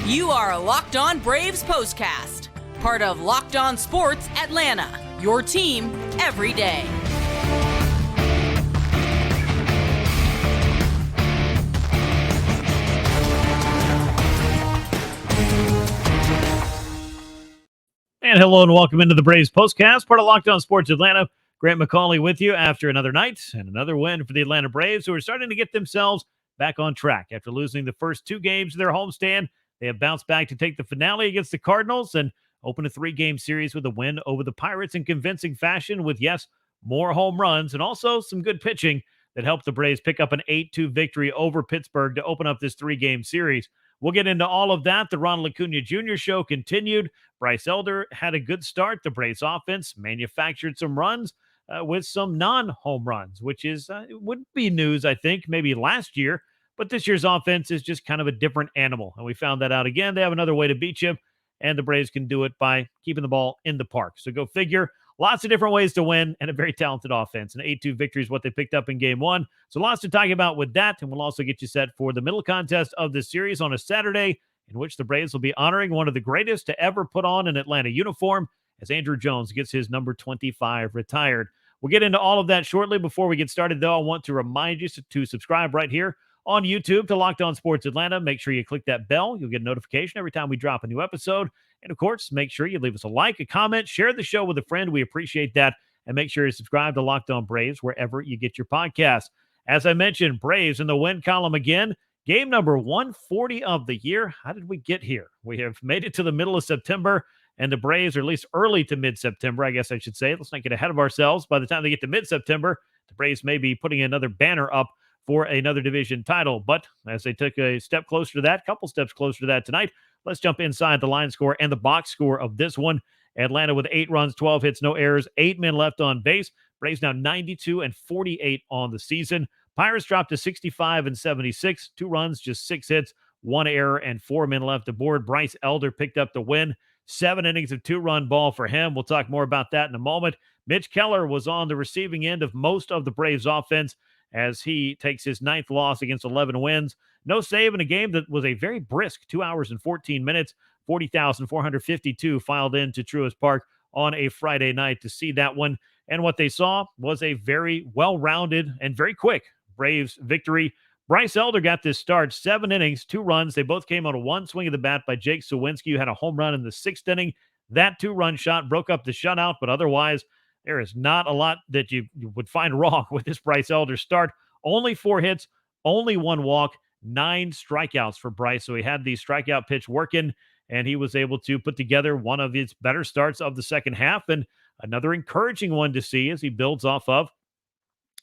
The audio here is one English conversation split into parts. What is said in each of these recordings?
You are Locked On Braves POSTCAST, part of Locked On Sports Atlanta, your team every day. And hello and welcome into the Braves POSTCAST, part of Locked On Sports Atlanta. Grant McAuley with you after another night and another win for the Atlanta Braves, who are starting to get themselves back on track. After losing the first two games of their homestand, they have bounced back to take the finale against the Cardinals and open a three-game series with a win over the Pirates in convincing fashion with, yes, more home runs and also some good pitching that helped the Braves pick up an 8-2 victory over Pittsburgh to open up this three-game series. We'll get into all of that. The Ronald Acuña Jr. show continued. Bryce Elder had a good start. The Braves offense manufactured some runs with some non-home runs, which is would be news, I think, maybe last year. But this year's offense is just kind of a different animal. And we found that out again. They have another way to beat you, and the Braves can do it by keeping the ball in the park. So go figure. Lots of different ways to win and a very talented offense. An 8-2 victory is what they picked up in game one. So lots to talk about with that. And we'll also get you set for the middle contest of this series on a Saturday, in which the Braves will be honoring one of the greatest to ever put on an Atlanta uniform as Andrew Jones gets his number 25 retired. We'll get into all of that shortly. Before we get started, though, I want to remind you to subscribe right here on YouTube to Locked On Sports Atlanta. Make sure you click that bell. You'll get a notification every time we drop a new episode. And, of course, make sure you leave us a like, a comment, share the show with a friend. We appreciate that. And make sure you subscribe to Locked On Braves wherever you get your podcasts. As I mentioned, Braves in the win column again. Game number 140 of the year. How did we get here? We have made it to the middle of September, and the Braves, or at least early to mid-September, I guess I should say. Let's not get ahead of ourselves. By the time they get to mid-September, the Braves may be putting another banner up for another division title. But as they took a step closer to that, couple steps closer to that tonight, let's jump inside the line score and the box score of this one. Atlanta with 8 runs, 12 hits, no errors, 8 men left on base. Braves now 92-48 on the season. Pirates dropped to 65-76, 2 runs, just 6 hits, 1 error, and 4 men left aboard. Bryce Elder picked up the win. 7 innings of 2-run ball for him. We'll talk more about that in a moment. Mitch Keller was on the receiving end of most of the Braves offense as he takes his 9th loss against 11 wins. No save in a game that was a very brisk 2 hours and 14 minutes. 40,452 filed into Truist Park on a Friday night to see that one. And what they saw was a very well-rounded and very quick Braves victory. Bryce Elder got this start, 7 innings, 2 runs. They both came on a 1 swing of the bat by Jake Sawinski, who had a home run in the 6th inning. That 2-run shot broke up the shutout, but otherwise, there is not a lot that you would find wrong with this Bryce Elder start. Only 4 hits, only 1 walk, 9 strikeouts for Bryce. So he had the strikeout pitch working, and he was able to put together one of his better starts of the second half, and another encouraging one to see as he builds off of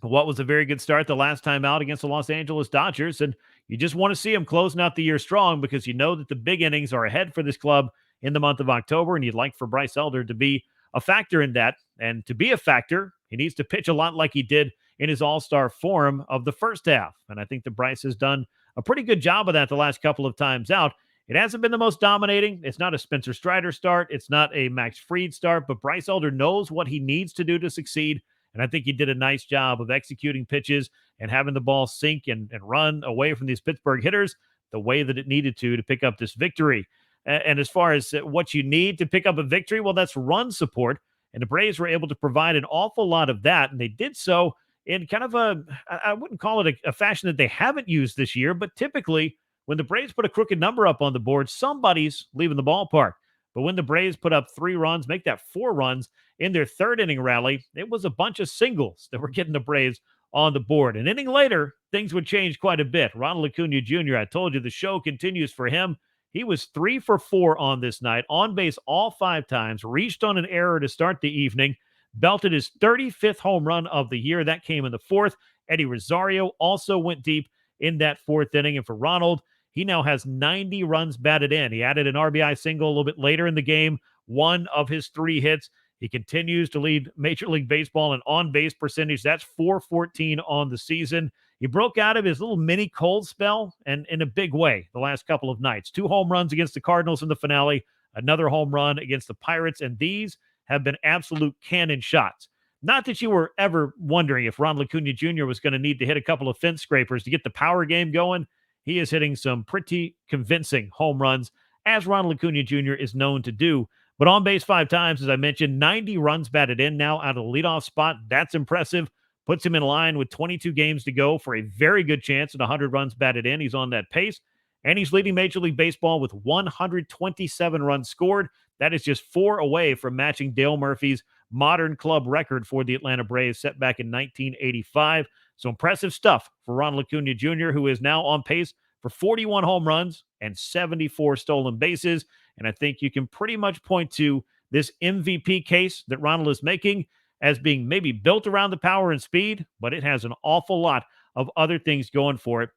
what was a very good start the last time out against the Los Angeles Dodgers. And you just want to see him closing out the year strong because you know that the big innings are ahead for this club in the month of October, and you'd like for Bryce Elder to be a factor in that. And to be a factor, he needs to pitch a lot like he did in his all-star form of the first half. And I think that Bryce has done a pretty good job of that the last couple of times out. It hasn't been the most dominating. It's not a Spencer Strider start. It's not a Max Fried start, but Bryce Elder knows what he needs to do to succeed. And I think he did a nice job of executing pitches and having the ball sink and run away from these Pittsburgh hitters the way that it needed to pick up this victory. And as far as what you need to pick up a victory, well, that's run support. And the Braves were able to provide an awful lot of that. And they did so in kind of I wouldn't call it a fashion that they haven't used this year, but typically when the Braves put a crooked number up on the board, somebody's leaving the ballpark. But when the Braves put up 3 runs, make that 4 runs in their 3rd inning rally, it was a bunch of singles that were getting the Braves on the board. An inning later, things would change quite a bit. Ronald Acuña Jr., I told you the show continues for him. He was 3 for 4 on this night, on base all 5 times, reached on an error to start the evening, belted his 35th home run of the year. That came in the 4th. Eddie Rosario also went deep in that 4th inning. And for Ronald, he now has 90 runs batted in. He added an RBI single a little bit later in the game, 1 of his 3 hits. He continues to lead Major League Baseball in on-base percentage. That's .414 on the season. He broke out of his little mini cold spell, and in a big way the last couple of nights. 2 home runs against the Cardinals in the finale, another home run against the Pirates, and these have been absolute cannon shots. Not that you were ever wondering if Ronald Acuña Jr. was going to need to hit a couple of fence scrapers to get the power game going. He is hitting some pretty convincing home runs as Ronald Acuña Jr. is known to do. But on base 5 times, as I mentioned, 90 runs batted in now out of the leadoff spot. That's impressive. Puts him in line with 22 games to go for a very good chance at 100 runs batted in. He's on that pace. And he's leading Major League Baseball with 127 runs scored. That is just 4 away from matching Dale Murphy's modern club record for the Atlanta Braves set back in 1985. So impressive stuff for Ronald Acuña Jr., who is now on pace for 41 home runs and 74 stolen bases. And I think you can pretty much point to this MVP case that Ronald is making as being maybe built around the power and speed, but it has an awful lot of other things going for it.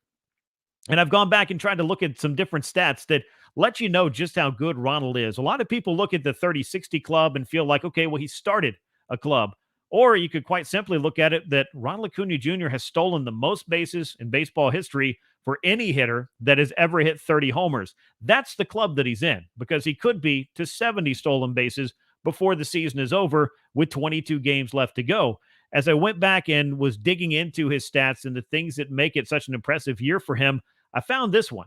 And I've gone back and tried to look at some different stats that let you know just how good Ronald is. A lot of people look at the 30-60 club and feel like, okay, well, he started a club. Or you could quite simply look at it that Ronald Acuña Jr. has stolen the most bases in baseball history for any hitter that has ever hit 30 homers. That's the club that he's in, because he could be to 70 stolen bases before the season is over with 22 games left to go. As I went back and was digging into his stats and the things that make it such an impressive year for him, I found this one.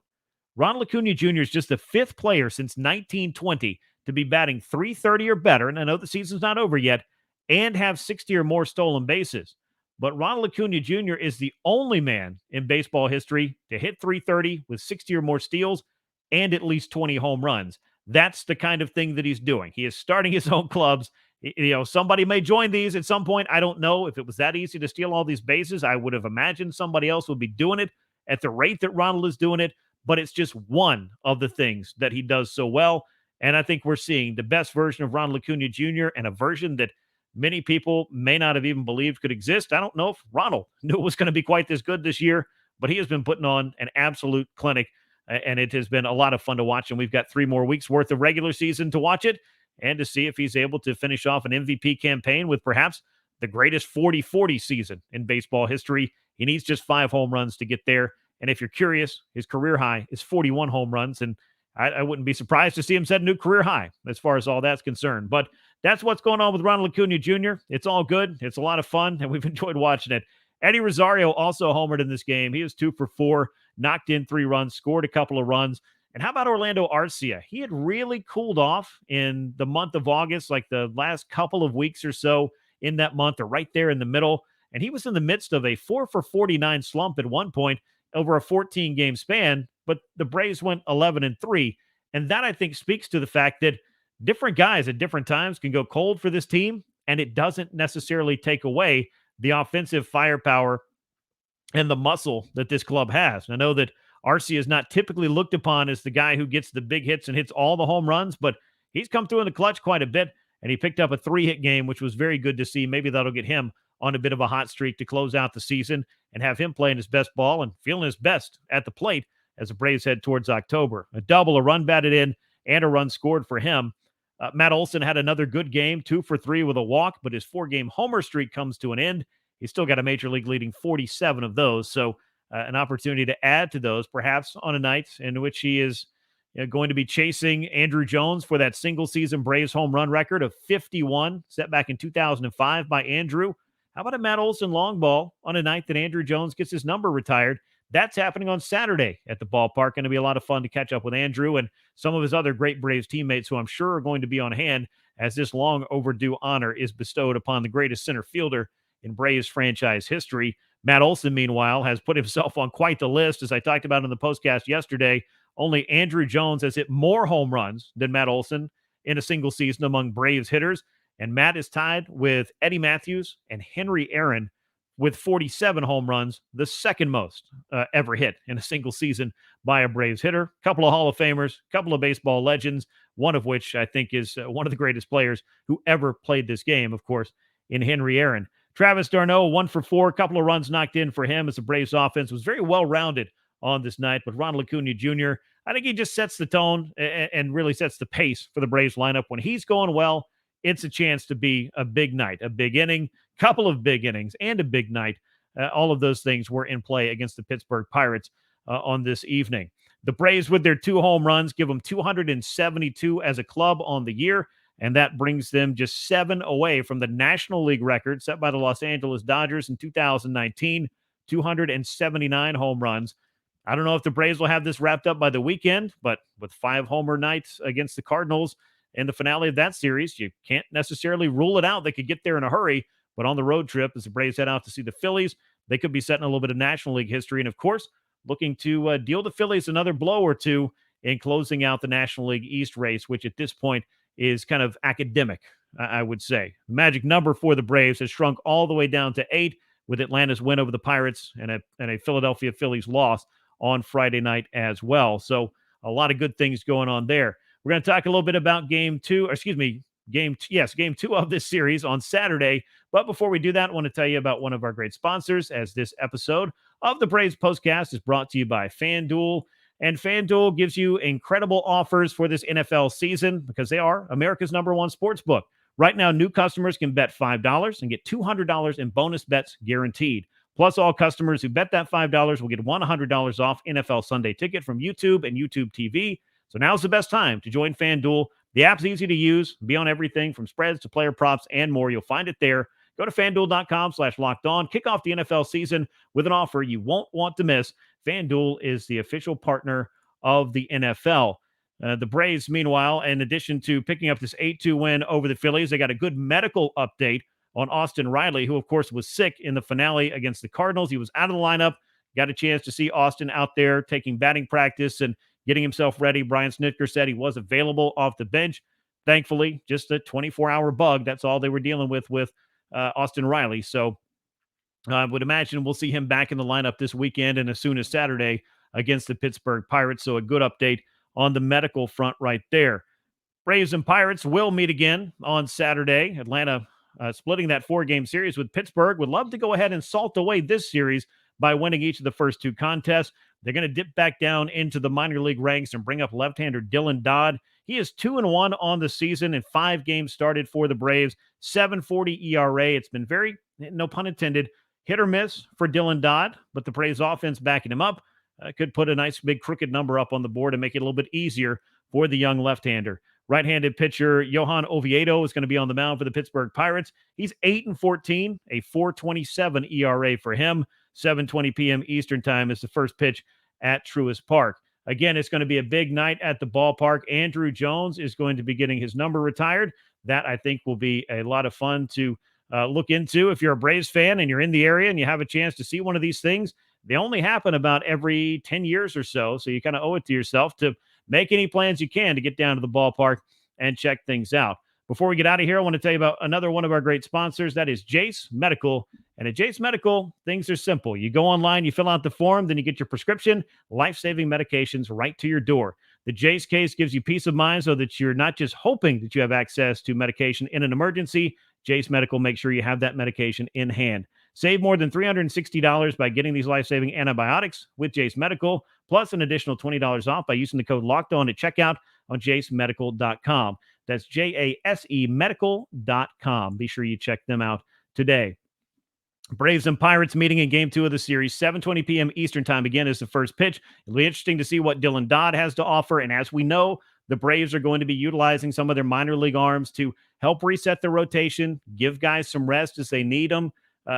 Ronald Acuña Jr. is just the 5th player since 1920 to be batting .330 or better, and I know the season's not over yet, and have 60 or more stolen bases. But Ronald Acuña Jr. is the only man in baseball history to hit .330 with 60 or more steals and at least 20 home runs. That's the kind of thing that he's doing. He is starting his own clubs. You know, somebody may join these at some point. I don't know if it was that easy to steal all these bases. I would have imagined somebody else would be doing it at the rate that Ronald is doing it, but it's just one of the things that he does so well. And I think we're seeing the best version of Ronald Acuña Jr. and a version that many people may not have even believed could exist. I don't know if Ronald knew it was going to be quite this good this year, but he has been putting on an absolute clinic, and it has been a lot of fun to watch. And we've got 3 more weeks worth of regular season to watch it and to see if he's able to finish off an MVP campaign with perhaps the greatest 40-40 season in baseball history. He needs just 5 home runs to get there. And if you're curious, his career high is 41 home runs. And I wouldn't be surprised to see him set a new career high as far as all that's concerned. But that's what's going on with Ronald Acuña Jr. It's all good. It's a lot of fun, and we've enjoyed watching it. Eddie Rosario also homered in this game. He was 2 for 4, knocked in 3 runs, scored a couple of runs. And how about Orlando Arcia? He had really cooled off in the month of August, like the last couple of weeks or so in that month, or right there in the middle. And he was in the midst of a 4 for 49 slump at one point over a 14-game span, but the Braves went 11-3. And that, I think, speaks to the fact that different guys at different times can go cold for this team, and it doesn't necessarily take away the offensive firepower and the muscle that this club has. And I know that Arcia is not typically looked upon as the guy who gets the big hits and hits all the home runs, but he's come through in the clutch quite a bit, and he picked up a 3-hit game, which was very good to see. Maybe that'll get him on a bit of a hot streak to close out the season and have him playing his best ball and feeling his best at the plate as the Braves head towards October. A double, a run batted in, and a run scored for him. Matt Olson had another good game, 2 for 3 with a walk, but his 4-game homer streak comes to an end. He's still got a major league leading 47 of those, so an opportunity to add to those, perhaps on a night in which he is going to be chasing Andrew Jones for that single-season Braves home run record of 51, set back in 2005 by Andrew. How about a Matt Olson long ball on a night that Andrew Jones gets his number retired? That's happening on Saturday at the ballpark. Going to be a lot of fun to catch up with Andrew and some of his other great Braves teammates who I'm sure are going to be on hand as this long overdue honor is bestowed upon the greatest center fielder in Braves franchise history. Matt Olson, meanwhile, has put himself on quite the list. As I talked about in the postcast yesterday, only Andrew Jones has hit more home runs than Matt Olson in a single season among Braves hitters. And Matt is tied with Eddie Matthews and Henry Aaron with 47 home runs, the second most ever hit in a single season by a Braves hitter. A couple of Hall of Famers, a couple of baseball legends, one of which I think is one of the greatest players who ever played this game, of course, in Henry Aaron. Travis d'Arnaud, 1 for 4, a couple of runs knocked in for him as the Braves offense was very well-rounded on this night. But Ronald Acuña Jr., I think he just sets the tone and really sets the pace for the Braves lineup. When he's going well, it's a chance to be a big night, a big inning, couple of big innings, and a big night. All of those things were in play against the Pittsburgh Pirates on this evening. The Braves, with their 2 home runs, give them 272 as a club on the year, and that brings them just 7 away from the National League record set by the Los Angeles Dodgers in 2019, 279 home runs. I don't know if the Braves will have this wrapped up by the weekend, but with 5 homer nights against the Cardinals in the finale of that series, you can't necessarily rule it out. They could get there in a hurry, but on the road trip, as the Braves head out to see the Phillies, they could be setting a little bit of National League history. And of course, looking to deal the Phillies another blow or two in closing out the National League East race, which at this point is kind of academic, I would say. The magic number for the Braves has shrunk all the way down to 8 with Atlanta's win over the Pirates and a Philadelphia Phillies loss on Friday night as well. So a lot of good things going on there. We're going to talk a little bit about game 2 of this series on Saturday. But before we do that, I want to tell you about one of our great sponsors, as this episode of the Braves Postcast is brought to you by FanDuel. And FanDuel gives you incredible offers for this NFL season because they are America's #1 sports book. Right now, new customers can bet $5 and get $200 in bonus bets guaranteed. Plus, all customers who bet that $5 will get $100 off NFL Sunday Ticket from YouTube and YouTube TV. So now's the best time to join FanDuel. The app's easy to use, be on everything from spreads to player props and more. You'll find it there. Go to FanDuel.com/lockedon. Kick off the NFL season with an offer you won't want to miss. FanDuel is the official partner of the NFL. The Braves, meanwhile, in addition to picking up this 8-2 win over the Phillies, they got a good medical update on Austin Riley, who, of course, was sick in the finale against the Cardinals. He was out of the lineup. Got a chance to see Austin out there taking batting practice and getting himself ready. Brian Snitker said he was available off the bench. Thankfully, just a 24-hour bug. That's all they were dealing with Austin Riley. So I would imagine we'll see him back in the lineup this weekend and as soon as Saturday against the Pittsburgh Pirates. So a good update on the medical front right there. Braves and Pirates will meet again on Saturday. Atlanta splitting that 4-game series with Pittsburgh. Would love to go ahead and salt away this series by winning each of the first 2 contests. They're going to dip back down into the minor league ranks and bring up left-hander Dylan Dodd. He is 2-1 on the season in 5 games started for the Braves, 7.40 ERA. It's been very, no pun intended, hit or miss for Dylan Dodd, but the Braves offense backing him up could put a nice big crooked number up on the board and make it a little bit easier for the young left-hander. Right-handed pitcher Johan Oviedo is going to be on the mound for the Pittsburgh Pirates. He's 8-14, a 4.27 ERA for him. 7:20 p.m. Eastern time is the first pitch at Truist Park. Again, it's going to be a big night at the ballpark. Andrew Jones is going to be getting his number retired. That, I think, will be a lot of fun to look into. If you're a Braves fan and you're in the area and you have a chance to see one of these things, they only happen about every 10 years or so. So you kind of owe it to yourself to make any plans you can to get down to the ballpark and check things out. Before we get out of here, I want to tell you about another one of our great sponsors. That is Jace Medical. And at Jace Medical, things are simple. You go online, you fill out the form, then you get your prescription, life-saving medications right to your door. The Jace case gives you peace of mind so that you're not just hoping that you have access to medication in an emergency. Jace Medical makes sure you have that medication in hand. Save more than $360 by getting these life-saving antibiotics with Jace Medical, plus an additional $20 off by using the code LOCKEDON at checkout on jacemedical.com. That's JASE medical.com. Be sure you check them out today. Braves and Pirates meeting in Game 2 of the series, 7:20 p.m. Eastern time. Again, is the first pitch. It'll be interesting to see what Dylan Dodd has to offer. And as we know, the Braves are going to be utilizing some of their minor league arms to help reset their rotation, give guys some rest as they need them,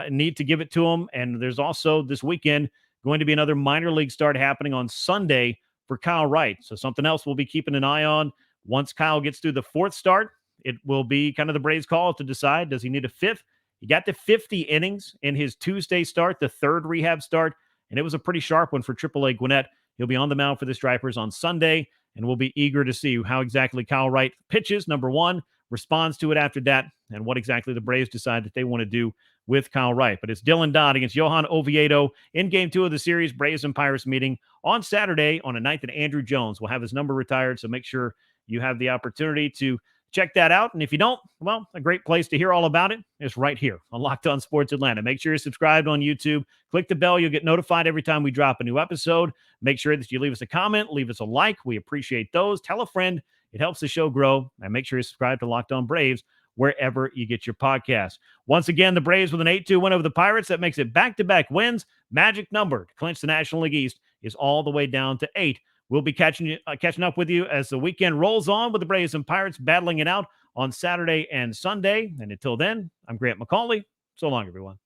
need to give it to them. And there's also this weekend going to be another minor league start happening on Sunday for Kyle Wright. So something else we'll be keeping an eye on. Once Kyle gets through the 4th start, it will be kind of the Braves' call to decide, does he need a 5th? He got to 50 innings in his Tuesday start, the 3rd rehab start, and it was a pretty sharp one for AAA Gwinnett. He'll be on the mound for the Stripers on Sunday, and we'll be eager to see how exactly Kyle Wright pitches, number one, responds to it after that, and what exactly the Braves decide that they want to do with Kyle Wright. But it's Dylan Dodd against Johan Oviedo in Game 2 of the series, Braves and Pirates meeting on Saturday on a night that Andrew Jones will have his number retired, so make sure you have the opportunity to check that out. And if you don't, well, a great place to hear all about it is right here on Locked On Sports Atlanta. Make sure you're subscribed on YouTube. Click the bell. You'll get notified every time we drop a new episode. Make sure that you leave us a comment, leave us a like. We appreciate those. Tell a friend. It helps the show grow. And make sure you subscribe to Locked On Braves wherever you get your podcast. Once again, the Braves with an 8-2 win over the Pirates. That makes it back-to-back wins. Magic number to clinch the National League East is all the way down to 8. We'll be catching up with you as the weekend rolls on with the Braves and Pirates battling it out on Saturday and Sunday. And until then, I'm Grant McAuley. So long, everyone.